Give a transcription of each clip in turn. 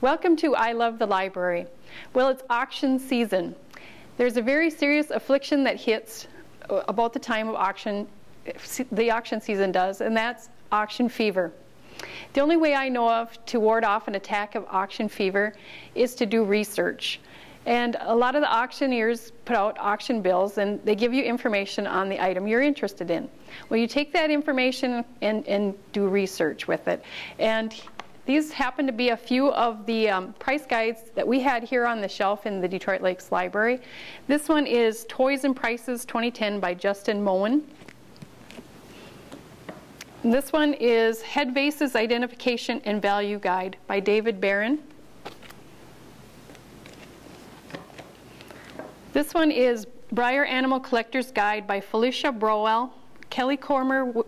Welcome to I Love the Library. Well, it's auction season. There's a very serious affliction that hits about the time of auction, the auction season does, and that's auction fever. The only way I know of to ward off an attack of auction fever is to do research. And a lot of the auctioneers put out auction bills and they give you information on the item you're interested in. Well, you take that information and do research with it. And these happen to be a few of the price guides that we had here on the shelf in the Detroit Lakes Library. This one is Toys and Prices 2010 by Justin Moen. And this one is Head Vases Identification and Value Guide by David Barron. This one is Breyer Animal Collector's Guide by Felicia Browell, Kelly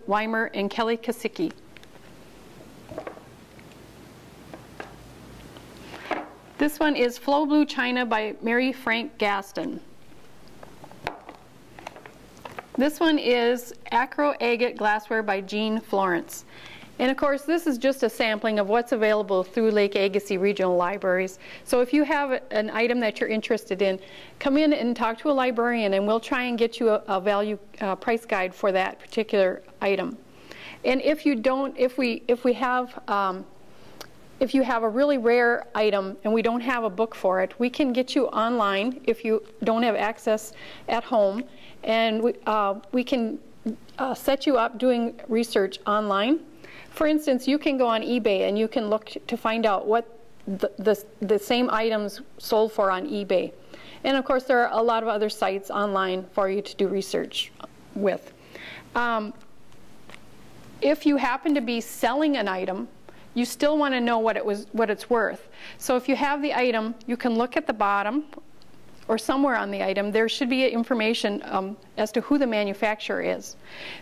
Weimer, and Kelly Kasicki. This one is Flow Blue China by Mary Frank Gaston. This one is Acro Agate Glassware by Jean Florence. And of course, this is just a sampling of what's available through Lake Agassiz Regional Libraries. So if you have an item that you're interested in, come in and talk to a librarian and we'll try and get you a value price guide for that particular item. And if you don't, if you have a really rare item and we don't have a book for it, we can get you online if you don't have access at home, and we can set you up doing research online. For instance, you can go on eBay and you can look to find out what the same items sold for on eBay. And of course, there are a lot of other sites online for you to do research with. If you happen to be selling an item, you still want to know what it's worth. So if you have the item, you can look at the bottom or somewhere on the item. There should be information as to who the manufacturer is.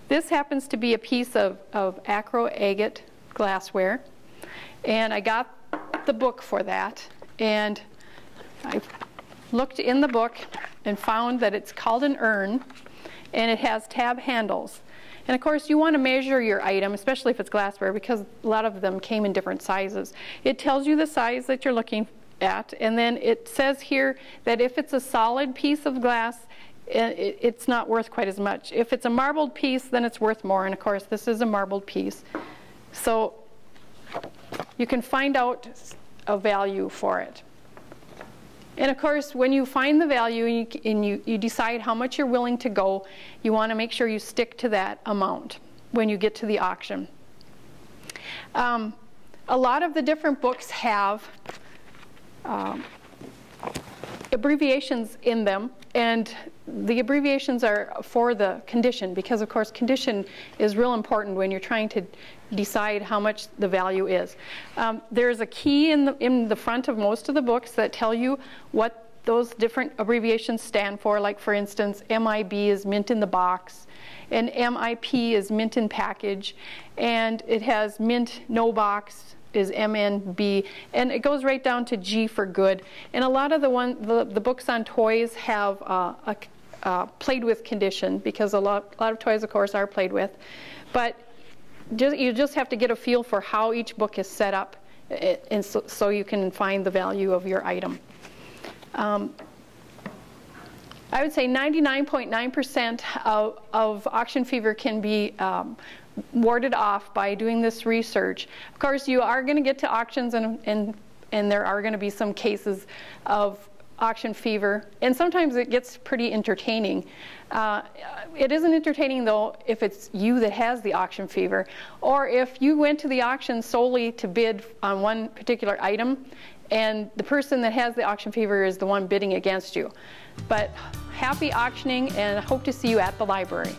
This happens to be a piece of Acro Agate glassware, and I got the book for that, and I looked in the book and found that it's called an urn, and it has tab handles. And of course, you want to measure your item, especially if it's glassware, because a lot of them came in different sizes. It tells you the size that you're looking at, and then it says here that if it's a solid piece of glass, it's not worth quite as much. If it's a marbled piece, then it's worth more, and of course, this is a marbled piece. So you can find out a value for it. And of course, when you find the value and you decide how much you're willing to go, you want to make sure you stick to that amount when you get to the auction. A lot of the different books have abbreviations in them, and the abbreviations are for the condition, because of course condition is real important when you're trying to decide how much the value is. There's a key in the front of most of the books that tell you what those different abbreviations stand for. Like for instance, MIB is mint in the box, and MIP is mint in package, and it has mint no box is MNB, and it goes right down to G for good. And a lot of the books on toys have played with condition, because a lot of toys, of course, are played with. But you just have to get a feel for how each book is set up, and so you can find the value of your item. I would say 99.9% of auction fever can be warded off by doing this research. Of course, you are going to get to auctions, and there are going to be some cases of auction fever, and sometimes it gets pretty entertaining. It isn't entertaining, though, if it's you that has the auction fever, or if you went to the auction solely to bid on one particular item, and the person that has the auction fever is the one bidding against you. But happy auctioning, and hope to see you at the library.